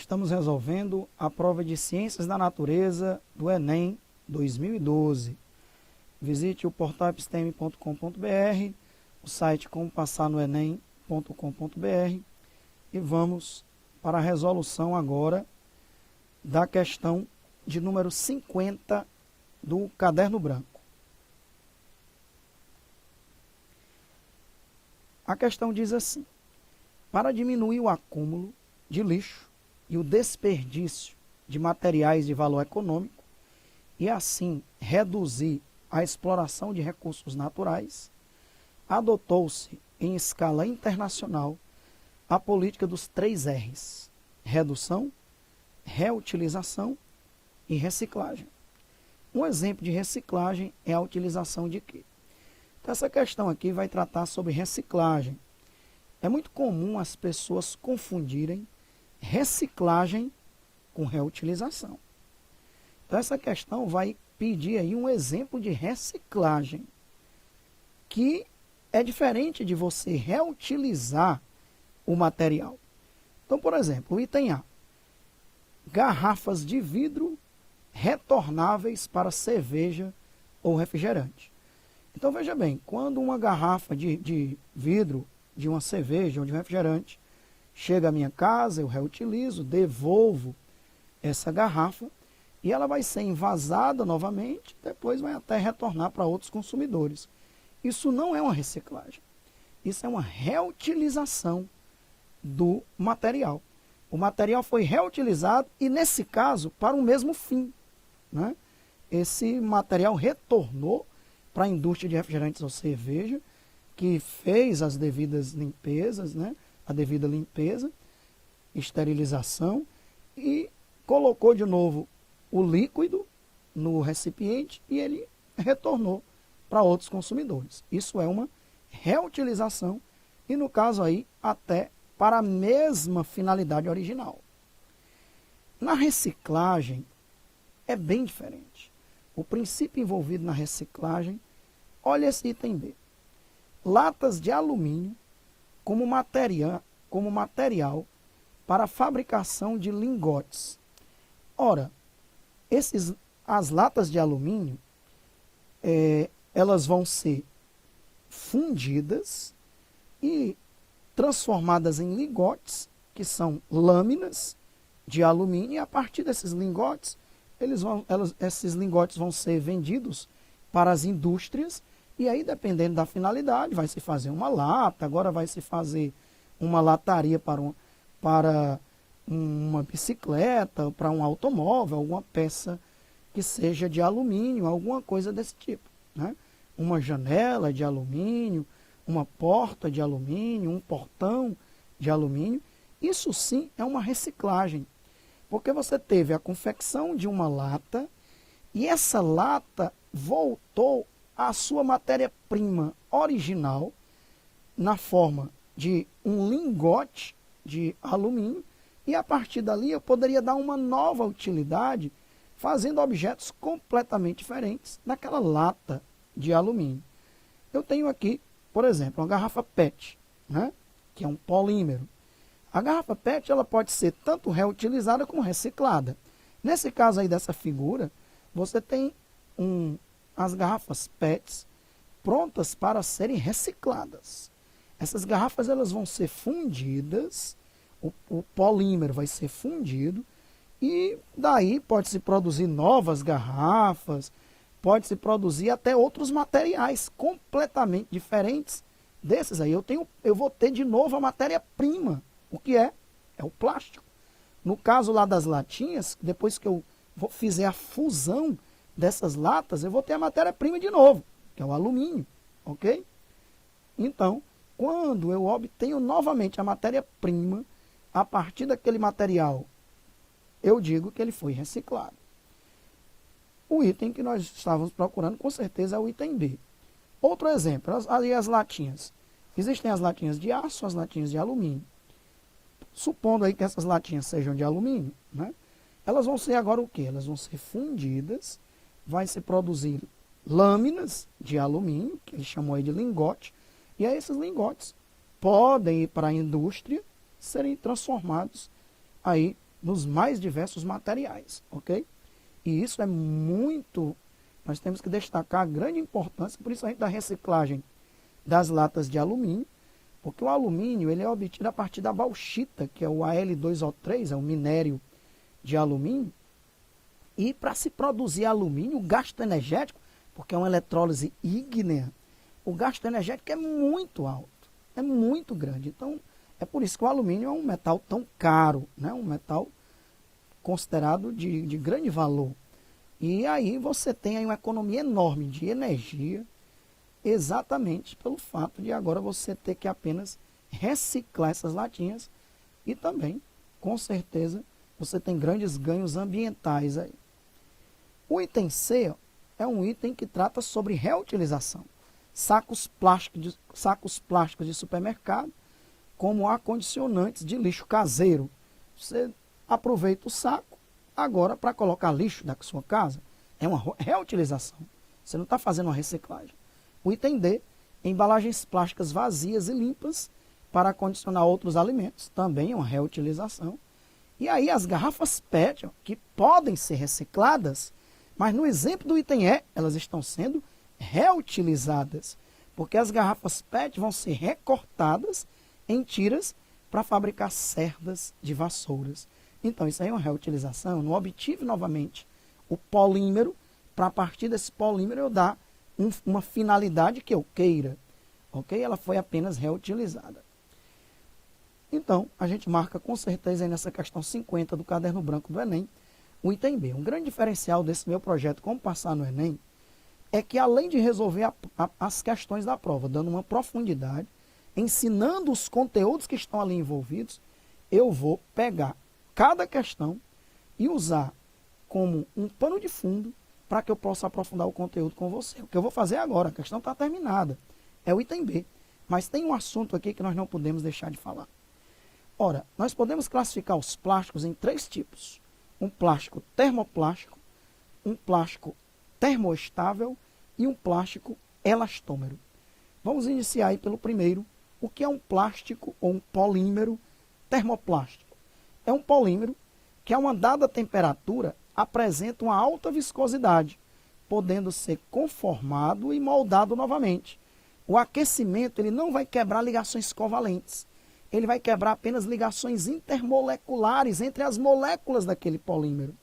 estamos resolvendo a prova de Ciências da Natureza do Enem 2012. Visite o portal episteme.com.br, o site comopassarnoenem.com.br e vamos para a resolução agora da questão de número 50 do caderno branco. A questão diz assim: para diminuir o acúmulo de lixo e o desperdício de materiais de valor econômico e assim reduzir a exploração de recursos naturais, adotou-se em escala internacional a política dos 3 R's: redução, reutilização e reciclagem. Um exemplo de reciclagem é a utilização de quê? Então, essa questão aqui vai tratar sobre reciclagem. É muito comum as pessoas confundirem reciclagem com reutilização. Então, essa questão vai pedir aí um exemplo de reciclagem, que é diferente de você reutilizar o material. Então, por exemplo, o item A: garrafas de vidro retornáveis para cerveja ou refrigerante. Então, veja bem, quando uma garrafa de vidro de uma cerveja ou de um refrigerante chega à minha casa, eu reutilizo, devolvo essa garrafa e ela vai ser envasada novamente, depois vai até retornar para outros consumidores. Isso não é uma reciclagem, isso é uma reutilização do material. O material foi reutilizado e, nesse caso, para o mesmo fim, né? Esse material retornou para a indústria de refrigerantes ou cerveja, que fez as devidas limpezas, né? A devida limpeza, esterilização, e colocou de novo o líquido no recipiente e ele retornou para outros consumidores. Isso é uma reutilização e, no caso aí, até para a mesma finalidade original. Na reciclagem é bem diferente. O princípio envolvido na reciclagem, olha esse item B: latas de alumínio como material para a fabricação de lingotes. Ora, as latas de alumínio, elas vão ser fundidas e transformadas em lingotes, que são lâminas de alumínio, e a partir desses lingotes, esses lingotes vão ser vendidos para as indústrias, e aí, dependendo da finalidade, vai se fazer uma lata, agora vai se fazer uma lataria para uma bicicleta, para um automóvel, alguma peça que seja de alumínio, alguma coisa desse tipo, né? Uma janela de alumínio, uma porta de alumínio, um portão de alumínio. Isso sim é uma reciclagem, porque você teve a confecção de uma lata e essa lata voltou à sua matéria-prima original na forma de um lingote de alumínio, e a partir dali eu poderia dar uma nova utilidade fazendo objetos completamente diferentes daquela lata de alumínio. Eu tenho aqui, por exemplo, uma garrafa PET, né, que é um polímero. A garrafa PET ela pode ser tanto reutilizada como reciclada. Nesse caso aí dessa figura, você tem as garrafas PETs prontas para serem recicladas. Essas garrafas elas vão ser fundidas, o polímero vai ser fundido, e daí pode-se produzir novas garrafas, pode-se produzir até outros materiais completamente diferentes desses aí. Eu vou ter de novo a matéria-prima. O que é? É o plástico. No caso lá das latinhas, depois que eu fizer a fusão dessas latas, eu vou ter a matéria-prima de novo, que é o alumínio, ok? Então, quando eu obtenho novamente a matéria-prima, a partir daquele material, eu digo que ele foi reciclado. O item que nós estávamos procurando, com certeza, é o item B. Outro exemplo, as latinhas. Existem as latinhas de aço, as latinhas de alumínio. Supondo aí que essas latinhas sejam de alumínio, né? Elas vão ser agora o quê? Elas vão ser fundidas, vai se produzir lâminas de alumínio, que eles chamam aí de lingote, e aí esses lingotes podem ir para a indústria, serem transformados aí nos mais diversos materiais, ok? E isso é muito, nós temos que destacar a grande importância, principalmente da reciclagem das latas de alumínio, porque o alumínio ele é obtido a partir da bauxita, que é o Al2O3, é um minério de alumínio, e para se produzir alumínio, o gasto energético, porque é uma eletrólise ígnea, o gasto energético é muito alto, é muito grande. Então, é por isso que o alumínio é um metal tão caro, né? Um metal considerado de grande valor. E aí você tem aí uma economia enorme de energia, exatamente pelo fato de agora você ter que apenas reciclar essas latinhas e também, com certeza, você tem grandes ganhos ambientais aí. O item C é um item que trata sobre reutilização. Sacos plásticos de supermercado, como acondicionantes de lixo caseiro. Você aproveita o saco agora para colocar lixo da sua casa. É uma reutilização. Você não está fazendo uma reciclagem. O item D, embalagens plásticas vazias e limpas para acondicionar outros alimentos. Também é uma reutilização. E aí as garrafas PET, que podem ser recicladas, mas no exemplo do item E, elas estão sendo reutilizadas. Porque as garrafas PET vão ser recortadas em tiras para fabricar cerdas de vassouras. Então, isso aí é uma reutilização. Eu não obtive novamente o polímero, para a partir desse polímero eu dar uma finalidade que eu queira. Ok? Ela foi apenas reutilizada. Então, a gente marca com certeza aí nessa questão 50 do caderno branco do Enem, o item B. Um grande diferencial desse meu projeto, como passar no Enem, é que além de resolver as questões da prova, dando uma profundidade, ensinando os conteúdos que estão ali envolvidos, eu vou pegar cada questão e usar como um pano de fundo para que eu possa aprofundar o conteúdo com você. O que eu vou fazer agora, a questão está terminada, é o item B. Mas tem um assunto aqui que nós não podemos deixar de falar. Ora, nós podemos classificar os plásticos em 3 tipos. Um plástico termoplástico, um plástico termoestável e um plástico elastômero. Vamos iniciar aí pelo primeiro. O que é um plástico ou um polímero termoplástico? É um polímero que a uma dada temperatura apresenta uma alta viscosidade, podendo ser conformado e moldado novamente. O aquecimento ele não vai quebrar ligações covalentes. Ele vai quebrar apenas ligações intermoleculares entre as moléculas daquele polímero.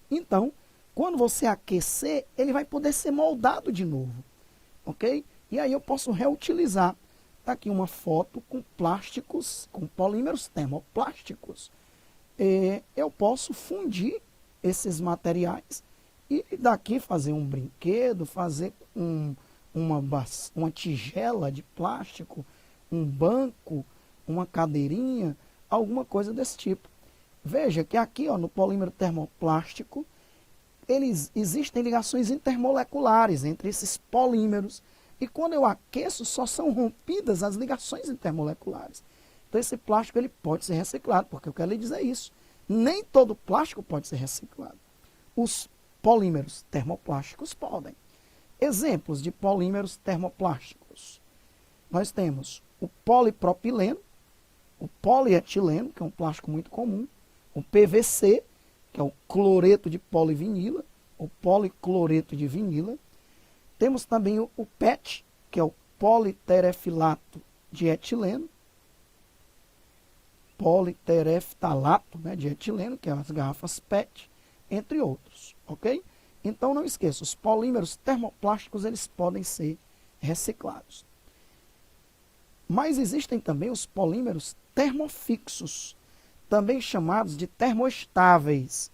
Então, quando você aquecer, ele vai poder ser moldado de novo. Ok? E aí eu posso reutilizar. Está aqui uma foto com plásticos, com polímeros termoplásticos. Eu posso fundir esses materiais e daqui fazer um brinquedo, fazer uma tigela de plástico, um banco, uma cadeirinha, alguma coisa desse tipo. Veja que aqui no polímero termoplástico, existem ligações intermoleculares entre esses polímeros. E quando eu aqueço, só são rompidas as ligações intermoleculares. Então esse plástico ele pode ser reciclado, porque eu quero lhe dizer isso. Nem todo plástico pode ser reciclado. Os polímeros termoplásticos podem. Exemplos de polímeros termoplásticos. Nós temos o polipropileno, o polietileno, que é um plástico muito comum, o PVC, que é o cloreto de polivinila, o policloreto de vinila. Temos também o PET, que é o politerefilato de etileno, politereftalato de etileno, que é as garrafas PET, entre outros, ok? Então não esqueça, os polímeros termoplásticos eles podem ser reciclados. Mas existem também os polímeros termofixos, também chamados de termoestáveis.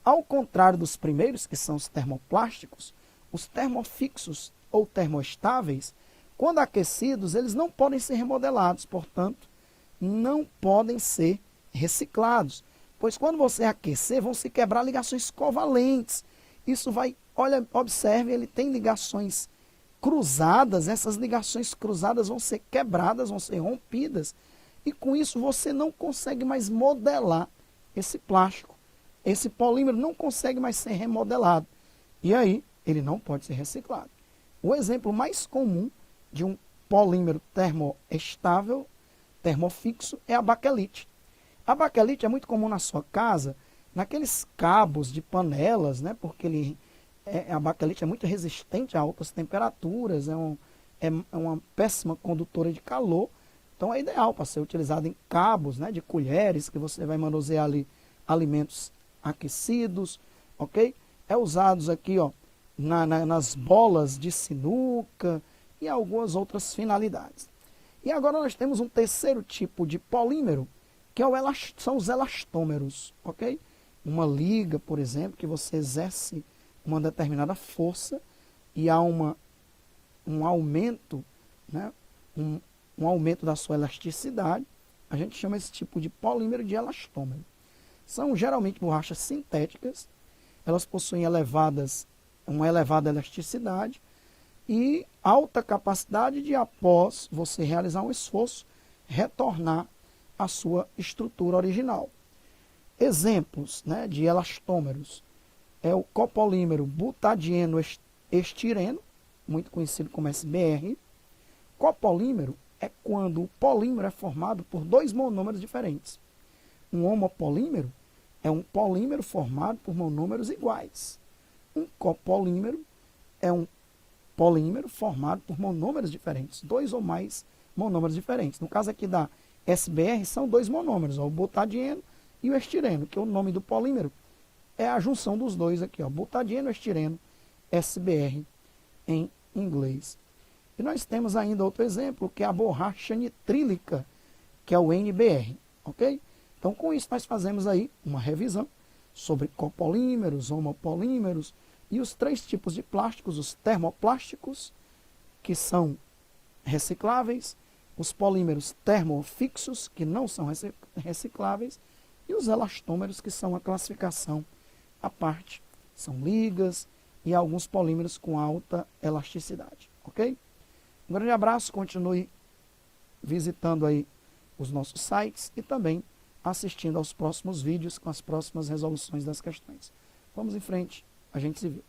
Ao contrário dos primeiros, que são os termoplásticos, os termofixos ou termoestáveis, quando aquecidos, eles não podem ser remodelados, portanto, não podem ser reciclados. Pois quando você aquecer, vão se quebrar ligações covalentes. Isso vai, olha, observe, ele tem ligações cruzadas, essas ligações cruzadas vão ser quebradas, vão ser rompidas. E com isso você não consegue mais modelar esse plástico. Esse polímero não consegue mais ser remodelado. E aí, ele não pode ser reciclado. O exemplo mais comum de um polímero termoestável, termofixo, é a baquelite. A baquelite é muito comum na sua casa naqueles cabos de panelas, né? Porque a baquelite é muito resistente a altas temperaturas, é uma péssima condutora de calor. Então é ideal para ser utilizado em cabos, né, de colheres, que você vai manusear ali alimentos aquecidos, ok? É usado aqui, ó, nas bolas de sinuca e algumas outras finalidades. E agora nós temos um terceiro tipo de polímero, que são os elastômeros, ok? Uma liga, por exemplo, que você exerce uma determinada força e há um aumento, né, um aumento da sua elasticidade, a gente chama esse tipo de polímero de elastômero. São geralmente borrachas sintéticas, elas possuem uma elevada elasticidade e alta capacidade de, após você realizar um esforço, retornar à sua estrutura original. Exemplos, né, de elastômeros é o copolímero butadieno-estireno, muito conhecido como SBR. Copolímero é quando o polímero é formado por dois monômeros diferentes. Um homopolímero é um polímero formado por monômeros iguais. Um copolímero é um polímero formado por monômeros diferentes, dois ou mais monômeros diferentes. No caso aqui da SBR, são dois monômeros, ó, o butadieno e o estireno, que é o nome do polímero. É a junção dos dois aqui, ó, butadieno e estireno, SBR em inglês. E nós temos ainda outro exemplo, que é a borracha nitrílica, que é o NBR, ok? Então, com isso, nós fazemos aí uma revisão sobre copolímeros, homopolímeros e os três tipos de plásticos, os termoplásticos, que são recicláveis, os polímeros termofixos, que não são recicláveis, e os elastômeros, que são a classificação à parte. São ligas e alguns polímeros com alta elasticidade, ok? Um grande abraço, continue visitando aí os nossos sites e também assistindo aos próximos vídeos com as próximas resoluções das questões. Vamos em frente, a gente se vê.